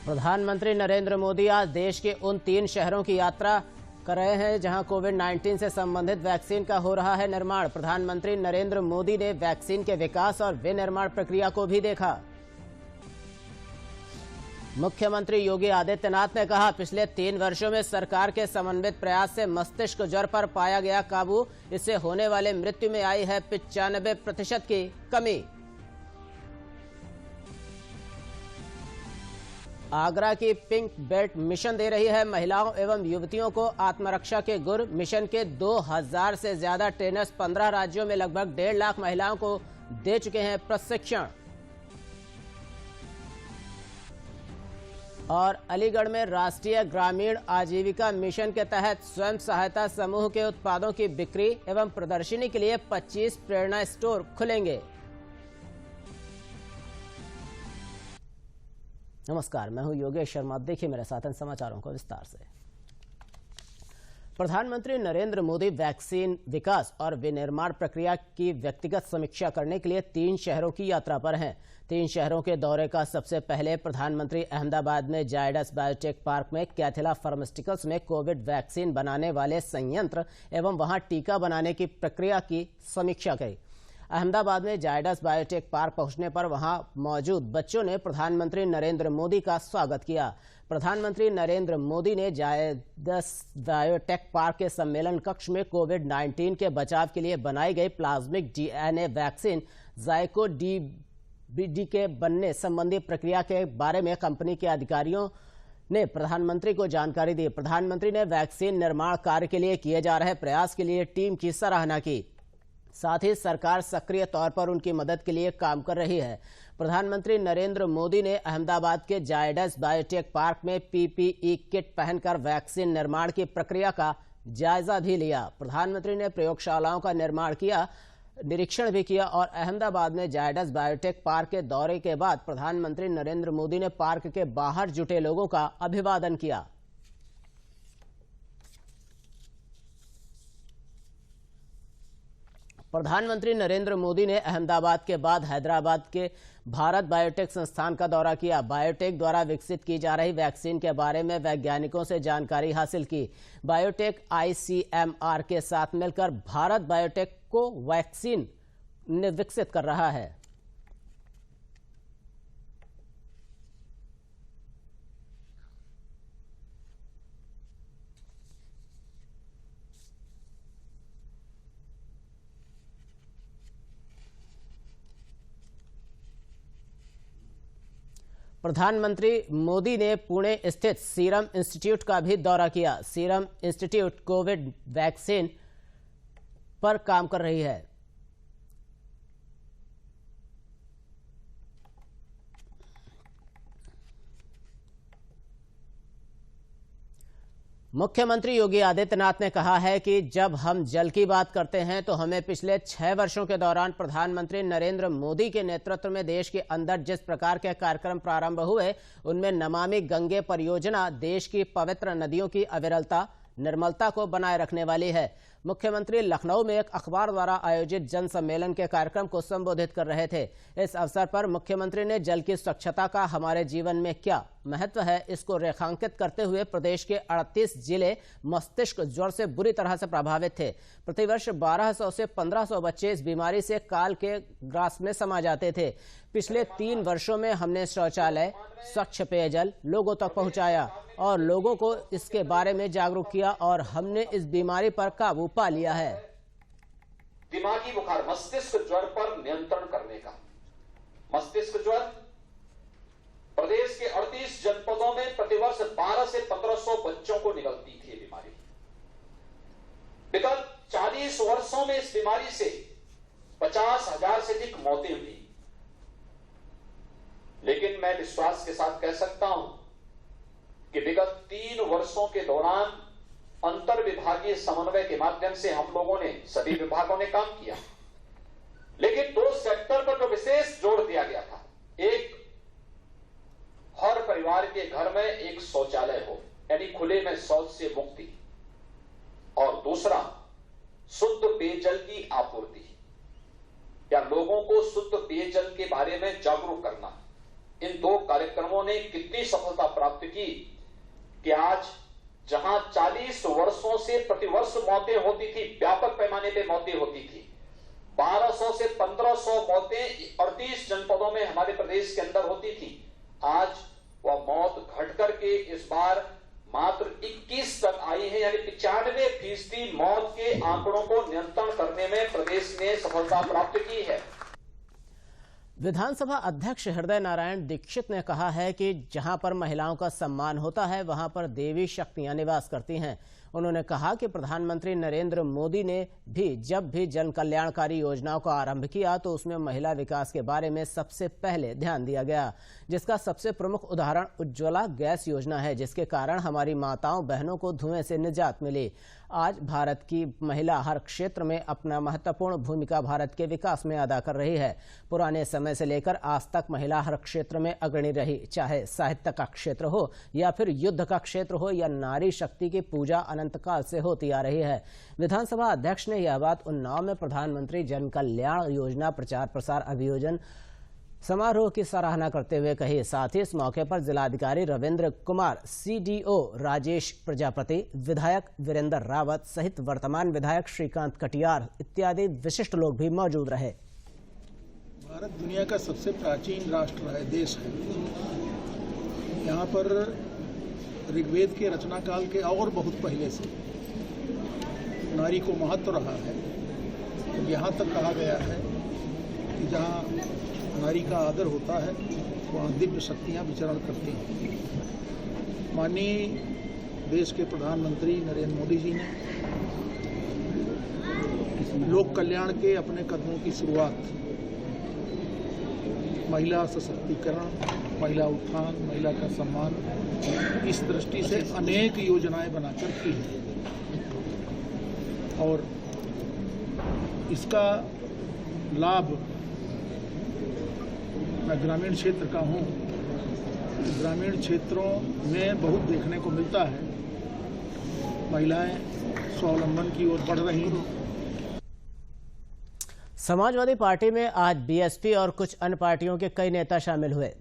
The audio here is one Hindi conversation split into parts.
प्रधानमंत्री नरेंद्र मोदी आज देश के उन 3 शहरों की यात्रा कर रहे हैं जहां कोविड-19 से संबंधित वैक्सीन का हो रहा है निर्माण। प्रधानमंत्री नरेंद्र मोदी ने वैक्सीन के विकास और विनिर्माण प्रक्रिया को भी देखा। मुख्यमंत्री योगी आदित्यनाथ ने कहा, पिछले 3 वर्षों में सरकार के समन्वित प्रयास से मस्तिष्क ज्वर पर पाया गया काबू। इससे होने वाले मृत्यु में आई है 95% की कमी। आगरा की पिंक बेल्ट मिशन दे रही है महिलाओं एवं युवतियों को आत्मरक्षा के गुर। मिशन के 2000 से ज्यादा ट्रेनर्स 15 राज्यों में लगभग 1.5 लाख महिलाओं को दे चुके हैं प्रशिक्षण। और अलीगढ़ में राष्ट्रीय ग्रामीण आजीविका मिशन के तहत स्वयं सहायता समूह के उत्पादों की बिक्री एवं प्रदर्शनी के लिए 25 प्रेरणा स्टोर खुलेंगे। नमस्कार, मैं हूं योगेश शर्मा। देखिए मेरे साथ इन समाचारों को विस्तार से। प्रधानमंत्री नरेंद्र मोदी वैक्सीन विकास और विनिर्माण प्रक्रिया की व्यक्तिगत समीक्षा करने के लिए 3 शहरों की यात्रा पर हैं। 3 शहरों के दौरे का सबसे पहले प्रधानमंत्री अहमदाबाद में जायडस बायोटेक पार्क में कैथिला फार्मास्यूटिकल्स में कोविड वैक्सीन बनाने वाले संयंत्र एवं वहां टीका बनाने की प्रक्रिया की समीक्षा की। अहमदाबाद में जायडस बायोटेक पार्क पहुंचने पर वहां मौजूद बच्चों ने प्रधानमंत्री नरेंद्र मोदी का स्वागत किया। प्रधानमंत्री नरेंद्र मोदी ने जायडस बायोटेक पार्क के सम्मेलन कक्ष में कोविड-19 के बचाव के लिए बनाई गई प्लाज्मिक DNA वैक्सीन जायको DBD के बनने संबंधी प्रक्रिया के बारे में कंपनी के अधिकारियों ने प्रधानमंत्री को जानकारी दी। प्रधानमंत्री ने वैक्सीन निर्माण कार्य के लिए किए जा रहे प्रयास के लिए टीम की सराहना की। साथ ही सरकार सक्रिय तौर पर उनकी मदद के लिए काम कर रही है। प्रधानमंत्री नरेंद्र मोदी ने अहमदाबाद के जायडस बायोटेक पार्क में PPE किट पहनकर वैक्सीन निर्माण की प्रक्रिया का जायजा भी लिया। प्रधानमंत्री ने प्रयोगशालाओं का निरीक्षण भी किया और अहमदाबाद में जायडस बायोटेक पार्क के दौरे के बाद प्रधानमंत्री नरेंद्र मोदी ने पार्क के बाहर जुटे लोगों का अभिवादन किया। प्रधानमंत्री नरेंद्र मोदी ने अहमदाबाद के बाद हैदराबाद के भारत बायोटेक संस्थान का दौरा किया। बायोटेक द्वारा विकसित की जा रही वैक्सीन के बारे में वैज्ञानिकों से जानकारी हासिल की। बायोटेक ICMR के साथ मिलकर भारत बायोटेक को वैक्सीन विकसित कर रहा है। प्रधानमंत्री मोदी ने पुणे स्थित सीरम इंस्टीट्यूट का भी दौरा किया। सीरम इंस्टीट्यूट कोविड वैक्सीन पर काम कर रही है। मुख्यमंत्री योगी आदित्यनाथ ने कहा है कि जब हम जल की बात करते हैं तो हमें पिछले 6 वर्षों के दौरान प्रधानमंत्री नरेंद्र मोदी के नेतृत्व में देश के अंदर जिस प्रकार के कार्यक्रम प्रारंभ हुए, उनमें नमामि गंगे परियोजना देश की पवित्र नदियों की अविरलता निर्मलता को बनाए रखने वाली है। मुख्यमंत्री लखनऊ में एक अखबार द्वारा आयोजित जन सम्मेलन के कार्यक्रम को संबोधित कर रहे थे। इस अवसर पर मुख्यमंत्री ने जल की स्वच्छता का हमारे जीवन में क्या महत्व है, इसको रेखांकित करते हुए प्रदेश के 38 जिले मस्तिष्क ज्वर से बुरी तरह से प्रभावित थे। प्रतिवर्ष 1200 से 1500 बच्चे इस बीमारी से काल के ग्रास में समा जाते थे। पिछले 3 वर्षों में हमने शौचालय, स्वच्छ पेयजल लोगों तक पहुंचाया और लोगों को इसके बारे में जागरूक किया और हमने इस बीमारी पर काबू पा लिया है। दिमागी बुखार, मस्तिष्क ज्वर पर नियंत्रण करने का। मस्तिष्क ज्वर प्रदेश के 38 जनपदों में प्रतिवर्ष 12 से 1500 बच्चों को निकलती थी ये बीमारी। विगत 40 वर्षों में इस बीमारी से 50,000 से अधिक मौतें हुई। लेकिन मैं विश्वास के साथ कह सकता हूं कि विगत 3 वर्षों के दौरान अंतर विभागीय समन्वय के माध्यम से हम लोगों ने, सभी विभागों ने काम किया। लेकिन 2 सेक्टर पर जो विशेष जोर दिया गया था, एक, हर परिवार के घर में एक शौचालय हो, यानी खुले में शौच से मुक्ति, और दूसरा शुद्ध पेयजल की आपूर्ति या लोगों को शुद्ध पेयजल के बारे में जागरूक करना। इन 2 कार्यक्रमों ने कितनी सफलता प्राप्त की कि आज जहां 40 वर्षों से प्रतिवर्ष मौतें होती थी, व्यापक पैमाने पे मौतें होती थी, 1200 से 1500 मौतें 38 जनपदों में हमारे प्रदेश के अंदर होती थी, आज वह मौत घट करके इस बार मात्र 21 तक आई है। यानी 95% मौत के आंकड़ों को नियंत्रण करने में प्रदेश ने सफलता प्राप्त की है। विधानसभा अध्यक्ष हृदय नारायण दीक्षित ने कहा है कि जहां पर महिलाओं का सम्मान होता है वहां पर देवी शक्तियां निवास करती हैं। उन्होंने कहा कि प्रधानमंत्री नरेंद्र मोदी ने भी जब भी जन कल्याणकारी योजनाओं का आरंभ किया तो उसमें महिला विकास के बारे में सबसे पहले ध्यान दिया गया, जिसका सबसे प्रमुख उदाहरण उज्ज्वला गैस योजना है, जिसके कारण हमारी माताओं बहनों को धुएं से निजात मिली। आज भारत की महिला हर क्षेत्र में अपना महत्वपूर्ण भूमिका भारत के विकास में अदा कर रही है। पुराने समय से लेकर आज तक महिला हर क्षेत्र में अग्रणी रही, चाहे साहित्य का क्षेत्र हो या फिर युद्ध का क्षेत्र हो या नारी शक्ति की पूजा अनंत काल से होती आ रही है। विधानसभा अध्यक्ष ने यह बात उन्नाव में प्रधानमंत्री जन कल्याण योजना प्रचार प्रसार अभियोजन समारोह की सराहना करते हुए कही। साथ ही इस मौके पर जिलाधिकारी रविंद्र कुमार, सीडीओ राजेश प्रजापति, विधायक वीरेंद्र रावत सहित वर्तमान विधायक श्रीकांत कटियार इत्यादि विशिष्ट लोग भी मौजूद रहे। भारत दुनिया का सबसे प्राचीन राष्ट्र है, देश है। यहाँ पर ऋग्वेद के रचना काल के और बहुत पहले से नारी को महत्व रहा है। तो यहाँ तक कहा गया है कि जहाँ नारी का आदर होता है वहाँ दिव्य शक्तियाँ विचरण करती हैं। माननीय देश के प्रधानमंत्री नरेंद्र मोदी जी ने लोक कल्याण के अपने कदमों की शुरुआत महिला सशक्तिकरण, महिला उत्थान, महिला का सम्मान, इस दृष्टि से अनेक योजनाएं बनाकर की है। और इसका लाभ मैं ग्रामीण क्षेत्र का हूँ, ग्रामीण क्षेत्रों में बहुत देखने को मिलता है। महिलाएं स्वावलंबन की ओर बढ़ रही हैं। समाजवादी पार्टी में आज बीएसपी और कुछ अन्य पार्टियों के कई नेता शामिल हुए।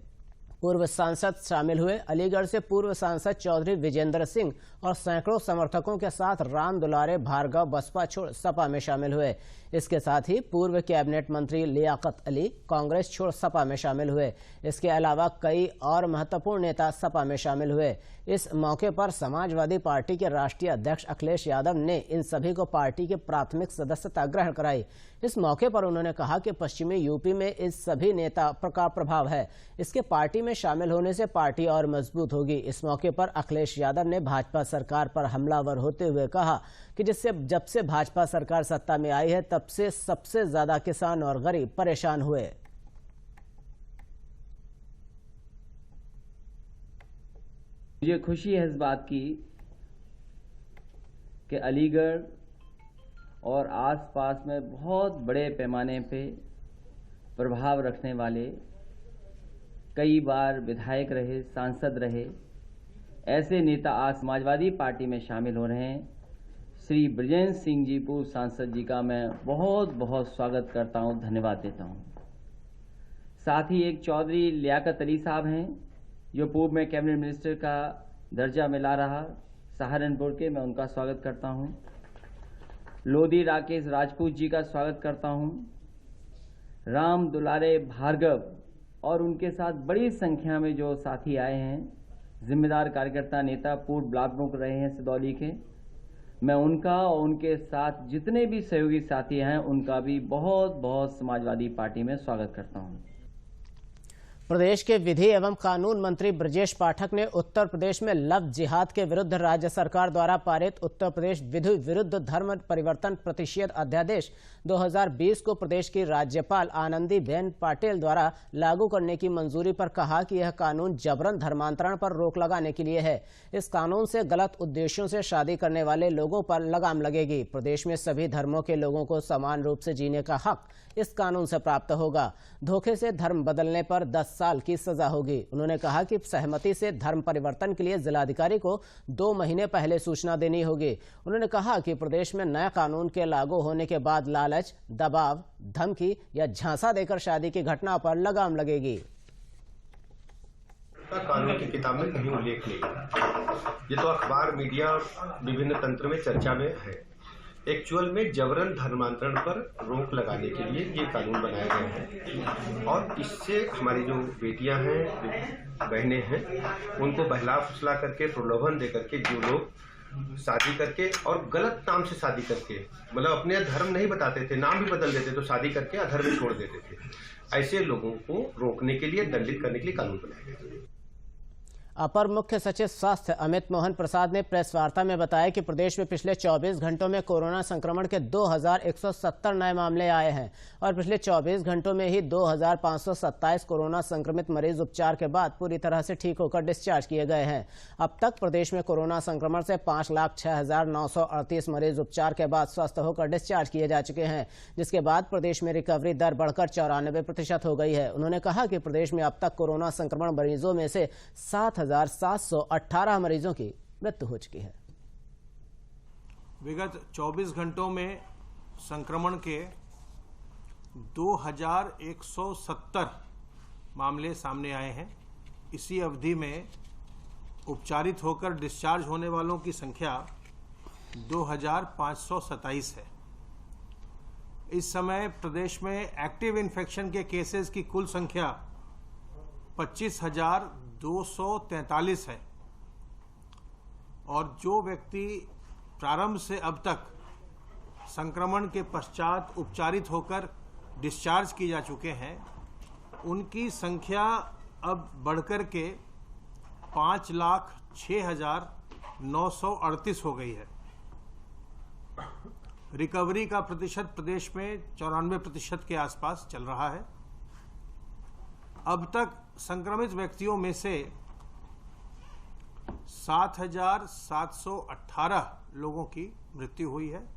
पूर्व सांसद शामिल हुए। अलीगढ़ से पूर्व सांसद चौधरी विजेंद्र सिंह और सैकड़ों समर्थकों के साथ राम दुलारे भार्गव बसपा छोड़ सपा में शामिल हुए। इसके साथ ही पूर्व कैबिनेट मंत्री लियाकत अली कांग्रेस छोड़ सपा में शामिल हुए। इसके अलावा कई और महत्वपूर्ण नेता सपा में शामिल हुए। इस मौके पर समाजवादी पार्टी के राष्ट्रीय अध्यक्ष अखिलेश यादव ने इन सभी को पार्टी के प्राथमिक सदस्यता ग्रहण कराई। इस मौके पर उन्होंने कहा कि पश्चिमी यूपी में इस सभी नेता का प्रभाव है। इसके पार्टी में शामिल होने से पार्टी और मजबूत होगी। इस मौके पर अखिलेश यादव ने भाजपा सरकार पर हमलावर होते हुए कहा कि जब से भाजपा सरकार सत्ता में आई है तब से सबसे ज्यादा किसान और गरीब परेशान हुए। मुझे खुशी है इस बात की कि अलीगढ़ और आसपास में बहुत बड़े पैमाने पे प्रभाव रखने वाले, कई बार विधायक रहे, सांसद रहे, ऐसे नेता आज समाजवादी पार्टी में शामिल हो रहे हैं। श्री बृजेंद्र सिंह जी पूर्व सांसद जी का मैं बहुत बहुत स्वागत करता हूं, धन्यवाद देता हूं। साथ ही एक चौधरी लियाकत अली साहब हैं जो पूर्व में कैबिनेट मिनिस्टर का दर्जा मिला रहा सहारनपुर के, मैं उनका स्वागत करता हूं। लोधी राकेश राजपूत जी का स्वागत करता हूं। राम दुलारे भार्गव और उनके साथ बड़ी संख्या में जो साथी आए हैं, जिम्मेदार कार्यकर्ता नेता, पूर्व ब्लॉक प्रमुख रहे हैं सिदौली के, मैं उनका और उनके साथ जितने भी सहयोगी साथी हैं उनका भी बहुत बहुत समाजवादी पार्टी में स्वागत करता हूं। प्रदेश के विधि एवं कानून मंत्री ब्रजेश पाठक ने उत्तर प्रदेश में लव जिहाद के विरुद्ध राज्य सरकार द्वारा पारित उत्तर प्रदेश विधि विरुद्ध धर्म परिवर्तन प्रतिषेध अध्यादेश 2020 को प्रदेश की राज्यपाल आनंदीबेन पटेल द्वारा लागू करने की मंजूरी पर कहा कि यह कानून जबरन धर्मांतरण पर रोक लगाने के लिए है। इस कानून से गलत उद्देश्यों से शादी करने वाले लोगों पर लगाम लगेगी। प्रदेश में सभी धर्मों के लोगों को समान रूप से जीने का हक इस कानून से प्राप्त होगा। धोखे से धर्म बदलने पर 10 साल की सजा होगी। उन्होंने कहा कि सहमति से धर्म परिवर्तन के लिए जिलाधिकारी को 2 महीने पहले सूचना देनी होगी। उन्होंने कहा कि प्रदेश में नया कानून के लागू होने के बाद लालच, दबाव, धमकी या झांसा देकर शादी की घटना पर लगाम लगेगी। का कानून की किताब में कहीं उल्लेख नहीं है। ये तो अखबार, मीडिया, विभिन्न तंत्र में चर्चा में है। एक्चुअल में जबरन धर्मांतरण पर रोक लगाने के लिए ये कानून बनाए गए हैं और इससे हमारी जो बेटियां हैं, जो बहनें हैं, उनको बहला फुसला करके, प्रलोभन दे करके जो लोग शादी करके और गलत नाम से शादी करके, मतलब अपने धर्म नहीं बताते थे, नाम भी बदल देते तो शादी करके अधर्म में छोड़ देते थे, ऐसे लोगों को रोकने के लिए, दंडित करने के लिए कानून बनाया गया। अपर मुख्य सचिव स्वास्थ्य अमित मोहन प्रसाद ने प्रेस वार्ता में बताया कि प्रदेश में पिछले 24 घंटों में कोरोना संक्रमण के 2170 नए मामले आए हैं और पिछले 24 घंटों में ही 2527 कोरोना संक्रमित मरीज उपचार के बाद पूरी तरह से ठीक होकर डिस्चार्ज किए गए हैं। अब तक प्रदेश में कोरोना संक्रमण से 5,06,938 मरीज उपचार के बाद स्वस्थ होकर डिस्चार्ज किए जा चुके हैं, जिसके बाद प्रदेश में रिकवरी दर बढ़कर 94% हो गई है। उन्होंने कहा कि प्रदेश में अब तक कोरोना संक्रमण मरीजों में से 7,718 मरीजों की मृत्यु हो चुकी है। विगत 24 घंटों में संक्रमण के 2170 मामले सामने आए हैं। इसी अवधि में उपचारित होकर डिस्चार्ज होने वालों की संख्या 2,527 है। इस समय प्रदेश में एक्टिव इन्फेक्शन के केसेस की कुल संख्या 25,243 है और जो व्यक्ति प्रारंभ से अब तक संक्रमण के पश्चात उपचारित होकर डिस्चार्ज किए जा चुके हैं, उनकी संख्या अब बढ़कर के 5,06,938 हो गई है। रिकवरी का प्रतिशत प्रदेश में 94% के आसपास चल रहा है। अब तक संक्रमित व्यक्तियों में से 7,718 लोगों की मृत्यु हुई है।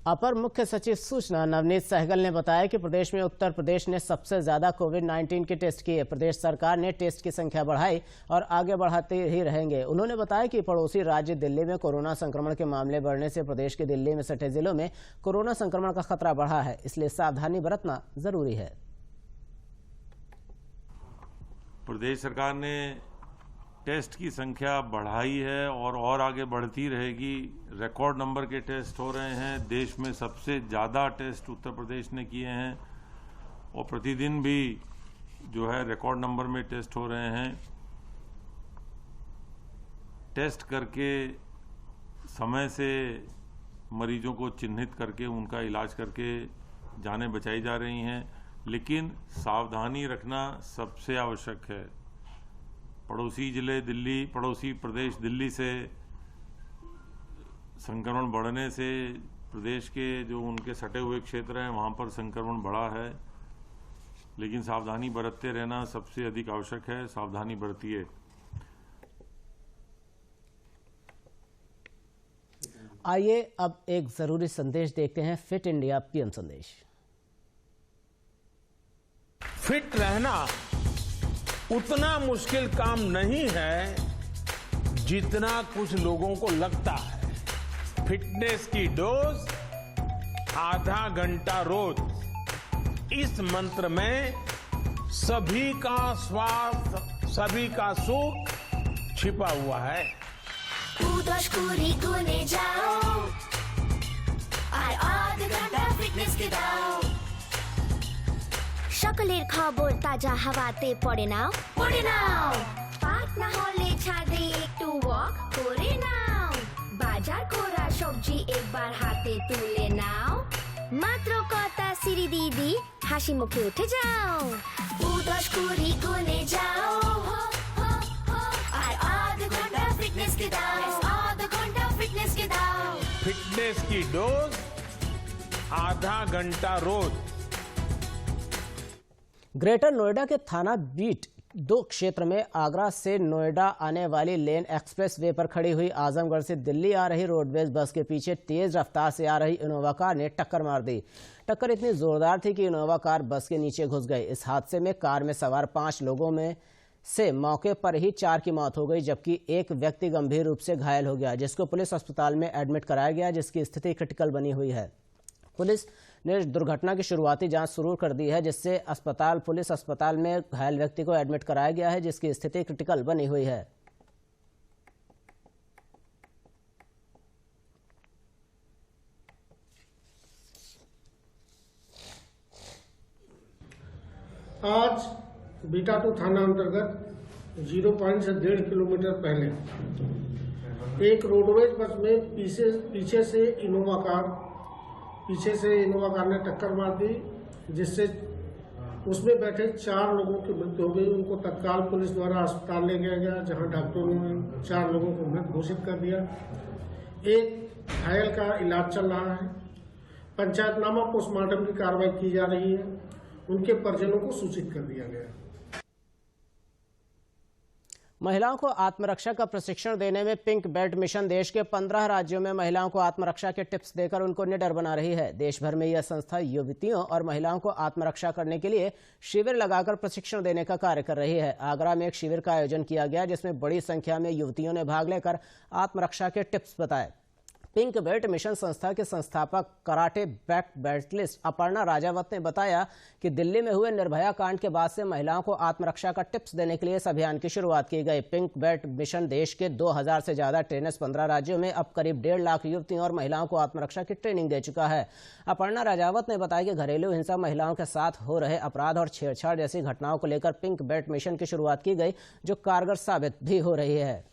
अपर मुख्य सचिव सूचना नवनीत सहगल ने बताया कि प्रदेश में उत्तर प्रदेश ने सबसे ज्यादा कोविड-19 के टेस्ट किए। प्रदेश सरकार ने टेस्ट की संख्या बढ़ाई और आगे बढ़ाते ही रहेंगे। उन्होंने बताया कि पड़ोसी राज्य दिल्ली में कोरोना संक्रमण के मामले बढ़ने से प्रदेश के दिल्ली में सटे जिलों में कोरोना संक्रमण का खतरा बढ़ा है, इसलिए सावधानी बरतना जरूरी है। प्रदेश सरकार ने टेस्ट की संख्या बढ़ाई है और आगे बढ़ती रहेगी। रिकॉर्ड नंबर के टेस्ट हो रहे हैं। देश में सबसे ज़्यादा टेस्ट उत्तर प्रदेश ने किए हैं और प्रतिदिन भी जो है रिकॉर्ड नंबर में टेस्ट हो रहे हैं। टेस्ट करके समय से मरीजों को चिन्हित करके उनका इलाज करके जानें बचाई जा रही हैं, लेकिन सावधानी रखना सबसे आवश्यक है। पड़ोसी जिले दिल्ली, पड़ोसी प्रदेश दिल्ली से संक्रमण बढ़ने से प्रदेश के जो उनके सटे हुए क्षेत्र हैं वहाँ पर संक्रमण बढ़ा है, लेकिन सावधानी बरतते रहना सबसे अधिक आवश्यक है। सावधानी बरतिए। आइए अब एक जरूरी संदेश देखते हैं। फिट इंडिया पीएम संदेश। फिट रहना उतना मुश्किल काम नहीं है जितना कुछ लोगों को लगता है। फिटनेस की डोज आधा घंटा रोज, इस मंत्र में सभी का स्वास्थ्य, सभी का सुख छिपा हुआ है। गुने जाओ আর আধা ঘন্টা ফিটনেস কে দাও। সকলের খবর তাজা হাওয়াতে পড়ে নাও, পড়ে নাও। পাক না হলে ছাদে একটু ওয়াক করে নাও। বাজার করা সবজি একবার হাতে তুলে নাও। মাত্র কটা সিঁড়ি দিদি হাসি মুখে উঠে যাও। 10 গুনে যাও আর আধা ঘন্টা ফিটনেস কে দাও। फिटनेस की डोज आधा घंटा रोज। ग्रेटर नोएडा के थाना बीट 2 क्षेत्र में आगरा से नोएडा आने वाली लेन एक्सप्रेस वे पर खड़ी हुई आजमगढ़ से दिल्ली आ रही रोडवेज बस के पीछे तेज रफ्तार से आ रही इनोवा कार ने टक्कर मार दी। टक्कर इतनी जोरदार थी कि इनोवा कार बस के नीचे घुस गई। इस हादसे में कार में सवार 5 लोगों में से मौके पर ही 4 की मौत हो गई, जबकि एक व्यक्ति गंभीर रूप से घायल हो गया, जिसको पुलिस अस्पताल में एडमिट कराया गया, जिसकी स्थिति क्रिटिकल बनी हुई है। पुलिस ने दुर्घटना की शुरुआती जांच शुरू कर दी है, जिससे पुलिस अस्पताल में घायल व्यक्ति को एडमिट कराया गया है, जिसकी स्थिति क्रिटिकल बनी हुई है। आज बीटा-2 थाना अंतर्गत 0 पॉइंट से 1.5 किलोमीटर पहले एक रोडवेज बस में पीछे से इनोवा कार ने टक्कर मार दी, जिससे उसमें बैठे 4 लोगों की मृत्यु हो गई। उनको तत्काल पुलिस द्वारा अस्पताल ले गया गया, जहां डॉक्टरों ने 4 लोगों को मृत घोषित कर दिया। एक घायल का इलाज चल रहा है। पंचायतनामा पोस्टमार्टम की कार्रवाई की जा रही है। उनके परिजनों को सूचित कर दिया गया। महिलाओं को आत्मरक्षा का प्रशिक्षण देने में पिंक बेल्ट मिशन देश के 15 राज्यों में महिलाओं को आत्मरक्षा के टिप्स देकर उनको निडर बना रही है। देश भर में यह संस्था युवतियों और महिलाओं को आत्मरक्षा करने के लिए शिविर लगाकर प्रशिक्षण देने का कार्य कर रही है। आगरा में एक शिविर का आयोजन किया गया, जिसमें बड़ी संख्या में युवतियों ने भाग लेकर आत्मरक्षा के टिप्स बताए। पिंक बेल्ट मिशन संस्था के संस्थापक कराटे ब्लैक बेल्टलिस्ट अपर्णा राजावत ने बताया कि दिल्ली में हुए निर्भया कांड के बाद से महिलाओं को आत्मरक्षा का टिप्स देने के लिए इस अभियान की शुरुआत की गई। पिंक बेल्ट मिशन देश के 2000 से ज्यादा ट्रेनर्स 15 राज्यों में अब करीब 1.5 लाख युवतियों और महिलाओं को आत्मरक्षा की ट्रेनिंग दे चुका है। अपर्णा राजावत ने बताया कि घरेलू हिंसा, महिलाओं के साथ हो रहे अपराध और छेड़छाड़ जैसी घटनाओं को लेकर पिंक बेल्ट मिशन की शुरुआत की गई, जो कारगर साबित भी हो रही है।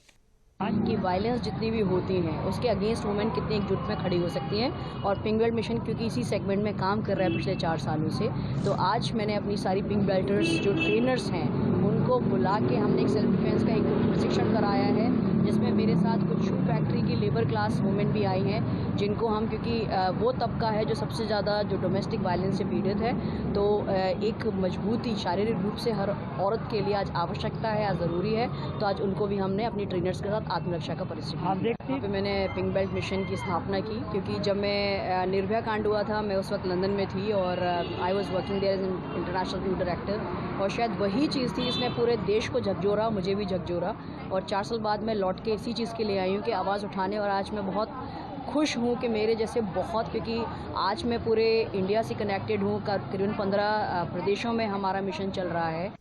आज की वायलेंस जितनी भी होती हैं उसके अगेंस्ट वुमेन कितनी एकजुट में खड़ी हो सकती हैं, और पिंक बेल्ट मिशन क्योंकि इसी सेगमेंट में काम कर रहा है पिछले 4 सालों से, तो आज मैंने अपनी सारी पिंक बेल्टर्स जो ट्रेनर्स हैं उनको बुला के हमने एक सेल्फ डिफेंस का एक प्रशिक्षण कराया है, जिसमें मेरे साथ कुछ शू फैक्ट्री की लेबर क्लास वुमेन भी आई हैं, जिनको हम क्योंकि वो तबका है जो सबसे ज़्यादा जो डोमेस्टिक वायलेंस से पीड़ित है, तो एक मजबूती शारीरिक रूप से हर औरत के लिए आज आवश्यकता है, आज ज़रूरी है, तो आज उनको भी हमने अपनी ट्रेनर्स के साथ आत्मरक्षा का प्रशिक्षण दिया। पे मैंने पिंक बेल्ट मिशन की स्थापना की, क्योंकि जब मैं निर्भया कांड हुआ था मैं उस वक्त लंदन में थी और I was working there as an international news director, और शायद वही चीज़ थी जिसने पूरे देश को झकझोरा, मुझे भी झकझोरा, और 4 साल बाद मैं लौट के इसी चीज़ के लिए आई हूँ कि आवाज़ उठाने, और आज मैं बहुत खुश हूँ कि मेरे जैसे बहुत, क्योंकि आज मैं पूरे इंडिया से कनेक्टेड हूँ, करीबन 15 प्रदेशों में हमारा मिशन चल रहा है।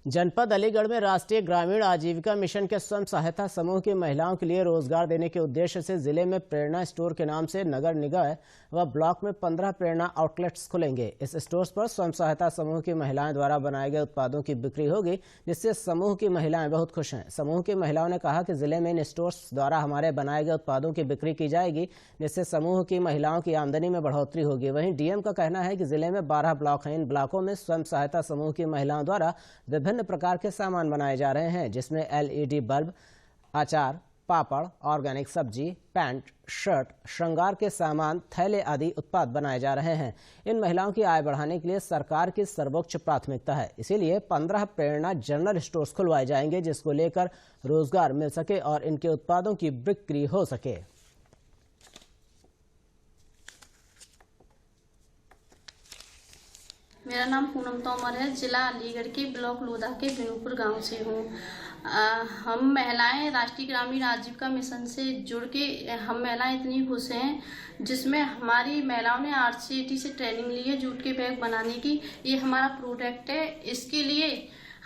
जनपद अलीगढ़ में राष्ट्रीय ग्रामीण आजीविका मिशन के स्वयं सहायता समूह की महिलाओं के लिए रोजगार देने के उद्देश्य से जिले में प्रेरणा स्टोर के नाम से नगर निगम व ब्लॉक में 15 प्रेरणा आउटलेट्स खुलेंगे। इस स्टोर्स पर स्वयं सहायता समूह की महिलाएं द्वारा बनाए गए उत्पादों की बिक्री होगी, जिससे समूह की महिलाएं बहुत खुश हैं। समूह की महिलाओं ने कहा कि जिले में इन स्टोर्स द्वारा हमारे बनाए गए उत्पादों की बिक्री की जाएगी, जिससे समूह की महिलाओं की आमदनी में बढ़ोतरी होगी। वहीं डीएम का कहना है कि जिले में 12 ब्लॉक हैं। इन ब्लॉकों में स्वयं सहायता समूह की महिलाओं द्वारा विभिन्न प्रकार के सामान बनाए जा रहे हैं, जिसमें LED बल्ब, अचार, पापड़, ऑर्गेनिक सब्जी, पैंट, शर्ट, श्रृंगार के सामान, थैले आदि उत्पाद बनाए जा रहे हैं। इन महिलाओं की आय बढ़ाने के लिए सरकार की सर्वोच्च प्राथमिकता है, इसीलिए 15 प्रेरणा जनरल स्टोर्स खुलवाए जाएंगे, जिसको लेकर रोजगार मिल सके और इनके उत्पादों की बिक्री हो सके। मेरा नाम पूनम तोमर है। जिला अलीगढ़ के ब्लॉक लोधा के बिनूपुर गांव से हूँ। हम महिलाएं राष्ट्रीय ग्रामीण आजीविका मिशन से जुड़ के हम महिलाएं इतनी खुश हैं, जिसमें हमारी महिलाओं ने RCAT से ट्रेनिंग ली है जूट के बैग बनाने की। ये हमारा प्रोडक्ट है। इसके लिए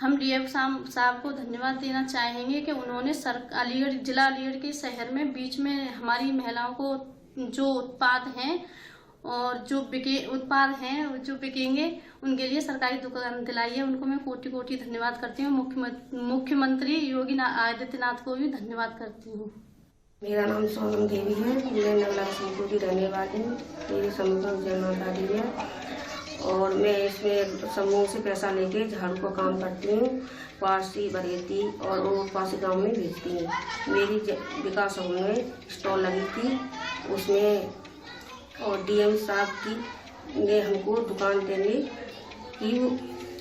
हम डीएम साहब को धन्यवाद देना चाहेंगे कि उन्होंने अलीगढ़ जिला अलीगढ़ के शहर में बीच में हमारी महिलाओं को जो उत्पाद हैं और जो उत्पाद हैं जो बिकेंगे उनके लिए सरकारी दुकान दिलाई है। उनको मैं कोटि धन्यवाद करती हूँ। मुख्यमंत्री योगी आदित्यनाथ को भी धन्यवाद करती हूँ। मेरा नाम सोनम देवी है। मैं नगला सिंहपुर की रहने वाली हूँ। मेरी समूह जय माता दी है और मैं इसमें समूह से पैसा लेके झाड़ू का काम करती हूँ। पारसी, बरेती और पासी गाँव में भेजती हूँ। मेरी विकास समूह में स्टॉल लगी थी, उसमें और डीएम साहब की ने हमको दुकान देने की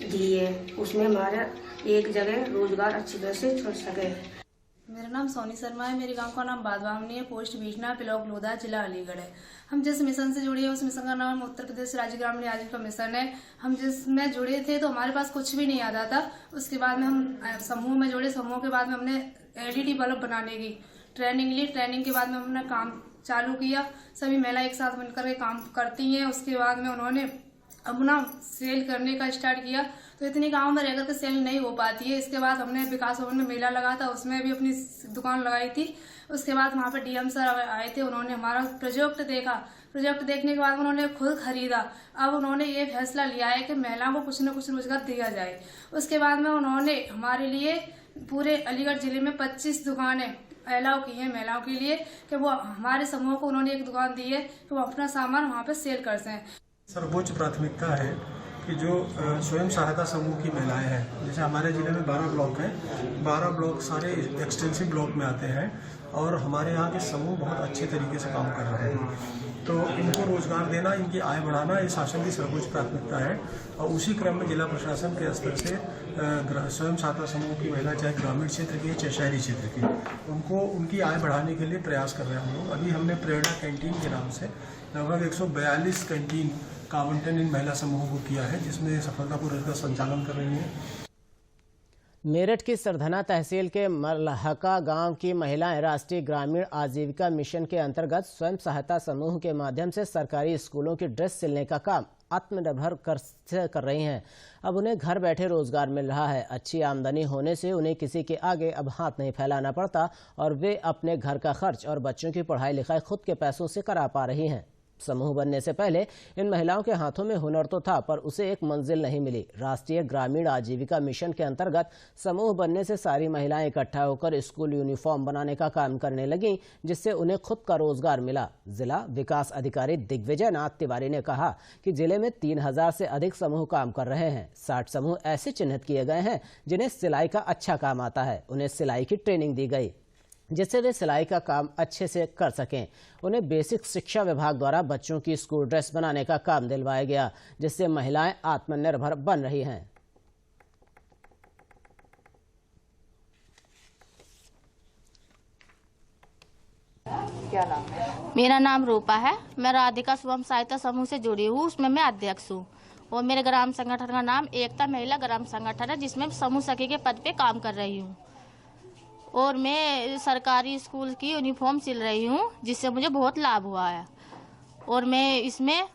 दी है। उसमें हमारा एक जगह रोजगार अच्छी तरह से चल सके। मेरा नाम सोनी शर्मा है। मेरे गांव का नाम बादवामनी है, पोस्ट बीजना, ब्लॉक लोधा, जिला अलीगढ़ है। हम जिस मिशन से जुड़े हैं उस मिशन का नाम उत्तर प्रदेश राज्य ग्रामीण आजीविका मिशन है। हम जिसमें जुड़े थे तो हमारे पास कुछ भी नहीं आता था। उसके बाद में हम समूह में जुड़े। समूह के बाद में हमने LED बल्ब बनाने की ट्रेनिंग ली। ट्रेनिंग के बाद में हमने काम चालू किया। सभी महिलाएं एक साथ मिलकर के काम करती हैं। उसके बाद में उन्होंने अपना सेल करने का स्टार्ट किया, तो इतनी गांव में रहकर के सेल नहीं हो पाती है। इसके बाद हमने विकास भवन में मेला लगा था, उसमें भी अपनी दुकान लगाई थी। उसके बाद वहाँ पर डीएम सर आए थे, उन्होंने हमारा प्रोजेक्ट देखा। प्रोजेक्ट देखने के बाद उन्होंने खुद खरीदा। अब उन्होंने ये फैसला लिया है कि महिलाओं को कुछ न कुछ रोजगार दिया जाए। उसके बाद में उन्होंने हमारे लिए पूरे अलीगढ़ जिले में 25 दुकानें अलाउ की हैं महिलाओं के लिए, कि वो हमारे समूह को उन्होंने एक दुकान दी है कि वो अपना सामान वहाँ पर सेल कर सकें। सर्वोच्च प्राथमिकता है कि जो स्वयं सहायता समूह की महिलाएं हैं, जैसे हमारे जिले में 12 ब्लॉक हैं, 12 ब्लॉक सारे एक्सटेंसिव ब्लॉक में आते हैं और हमारे यहाँ के समूह बहुत अच्छे तरीके से काम कर रहे हैं। तो इनको रोजगार देना, इनकी आय बढ़ाना ये शासन की सर्वोच्च प्राथमिकता है। और उसी क्रम में जिला प्रशासन के स्तर से स्वयं सहायता समूह की महिला, चाहे ग्रामीण क्षेत्र की चाहे शहरी क्षेत्र की, उनको उनकी आय बढ़ाने के लिए प्रयास कर रहे हैं हम लोग। अभी हमने प्रेरणा कैंटीन के नाम से लगभग 142 कैंटीन का आवंटन इन महिला समूहों को किया है, जिसमें सफलतापूर्वक इसका संचालन कर रही है। मेरठ की सरधना तहसील के मलहका गांव की महिलाएं राष्ट्रीय ग्रामीण आजीविका मिशन के अंतर्गत स्वयं सहायता समूह के माध्यम से सरकारी स्कूलों की ड्रेस सिलने का काम आत्मनिर्भर कर रही हैं। अब उन्हें घर बैठे रोजगार मिल रहा है। अच्छी आमदनी होने से उन्हें किसी के आगे अब हाथ नहीं फैलाना पड़ता और वे अपने घर का खर्च और बच्चों की पढ़ाई लिखाई खुद के पैसों से करा पा रही हैं। समूह बनने से पहले इन महिलाओं के हाथों में हुनर तो था, पर उसे एक मंजिल नहीं मिली। राष्ट्रीय ग्रामीण आजीविका मिशन के अंतर्गत समूह बनने से सारी महिलाएं इकट्ठा होकर स्कूल यूनिफॉर्म बनाने का काम करने लगीं, जिससे उन्हें खुद का रोजगार मिला। जिला विकास अधिकारी दिग्विजय नाथ तिवारी ने कहा कि जिले में 3000 से अधिक समूह काम कर रहे हैं। 60 समूह ऐसे चिन्हित किए गए हैं जिन्हें सिलाई का अच्छा काम आता है। उन्हें सिलाई की ट्रेनिंग दी गई, जिससे वे सिलाई का काम अच्छे से कर सकें। उन्हें बेसिक शिक्षा विभाग द्वारा बच्चों की स्कूल ड्रेस बनाने का काम दिलवाया गया, जिससे महिलाएं आत्मनिर्भर बन रही हैं। क्या नाम है? मेरा नाम रूपा है। मैं राधिका स्वयं सहायता समूह से जुड़ी हूँ, उसमें मैं अध्यक्ष हूँ। और मेरे ग्राम संगठन का नाम एकता महिला ग्राम संगठन है, जिसमें समूह सखी के पद पे काम कर रही हूँ। और मैं सरकारी स्कूल की यूनिफॉर्म सिल रही हूँ, जिससे मुझे बहुत लाभ हुआ है। और मैं इसमें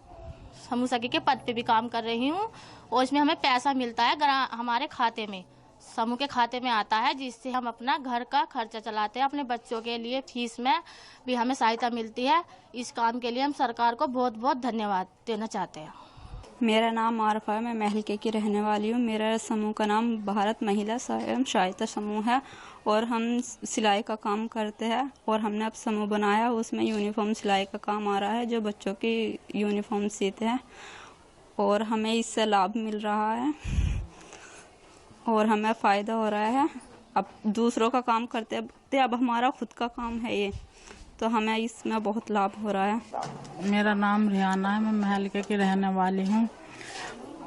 समूह सखी के पद पे भी काम कर रही हूँ और इसमें हमें पैसा मिलता है हमारे खाते में, समूह के खाते में आता है, जिससे हम अपना घर का खर्चा चलाते हैं। अपने बच्चों के लिए फीस में भी हमें सहायता मिलती है। इस काम के लिए हम सरकार को बहुत बहुत धन्यवाद देना चाहते हैं। मेरा नाम आरफा है, मैं महलके की रहने वाली हूँ। मेरा समूह का नाम भारत महिला स्वयं सहायता समूह है और हम सिलाई का काम करते हैं। और हमने अब समूह बनाया, उसमें यूनिफॉर्म सिलाई का काम आ रहा है, जो बच्चों की यूनिफॉर्म सीते हैं और हमें इससे लाभ मिल रहा है और हमें फ़ायदा हो रहा है। अब दूसरों का काम करते अब हमारा खुद का काम है ये, तो हमें इसमें बहुत लाभ हो रहा है। मेरा नाम रिहाना है, मैं महलके की रहने वाली हूँ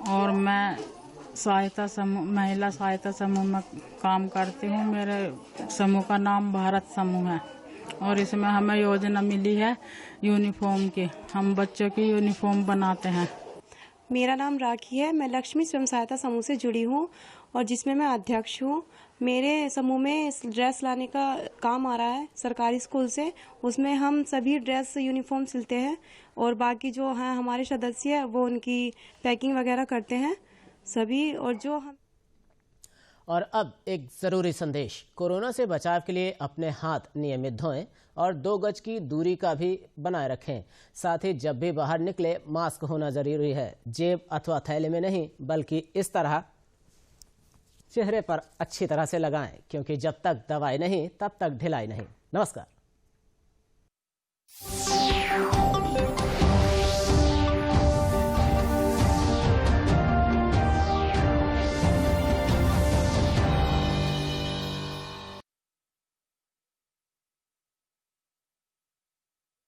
और मैं सहायता समूह महिला सहायता समूह में काम करती हूँ। मेरे समूह का नाम भारत समूह है और इसमें हमें योजना मिली है यूनिफॉर्म की। हम बच्चों की यूनिफॉर्म बनाते हैं। मेरा नाम राखी है, मैं लक्ष्मी स्वयं सहायता समूह से जुड़ी हूँ और जिसमें मैं अध्यक्ष हूँ। मेरे समूह में ड्रेस लाने का काम आ रहा है सरकारी स्कूल से, उसमें हम सभी ड्रेस यूनिफॉर्म सिलते हैं और बाकी जो हैं हमारे सदस्य हैं वो उनकी पैकिंग वगैरह करते हैं सभी। और अब एक जरूरी संदेश। कोरोना से बचाव के लिए अपने हाथ नियमित धोएं और 2 गज की दूरी का भी बनाए रखें। साथ ही जब भी बाहर निकले मास्क होना जरूरी है। जेब अथवा थैले में नहीं, बल्कि इस तरह चेहरे पर अच्छी तरह से लगाएं, क्योंकि जब तक दवाई नहीं तब तक ढिलाई नहीं। नमस्कार।